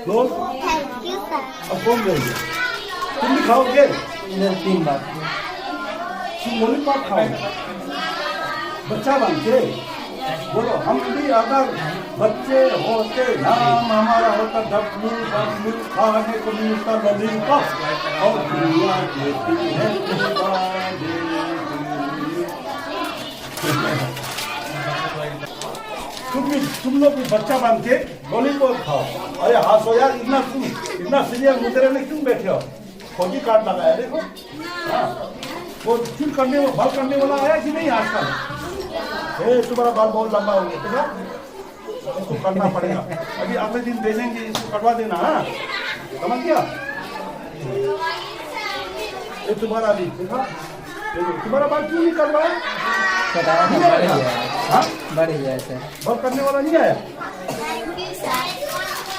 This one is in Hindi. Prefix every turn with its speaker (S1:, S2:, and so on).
S1: दो।
S2: Thank you sir.
S1: अब कौन देंगे? तुम भी खाओगे?
S3: इधर 3 बार
S1: तुम लॉलीपॉप खाओ। बच्चा बन के बोलो, हम भी अगर बच्चे होते नाम हमारा होता डब्लू डब्लू खाने को मिलता लॉलीपॉप और दुनिया देती है तुम लोग भी बच्चा बन के लॉलीपॉप खाओ। अरे हंसो यार, इतना सीरियस मुद्रे में क्यों बैठे हो? फौजी कार्ड लगाया देखो। हाँ, वो चूल करने वो बाल करने वाला आया कि नहीं आजकल? ए, तुम्हारा बाल बहुत लंबा हो गया, देखा? इसको करना पड़ेगा। अभी अगले दिन भेजेंगे, इसको कटवा देना। हाँ, समझ गया? ये तुम्हारा भी देखा? तुम्हारा बाल क्यों नहीं करवाया?
S3: बढ़ गया
S1: हाँ,
S3: बढ़ गया सर।
S1: बाल करने वाला नहीं आया?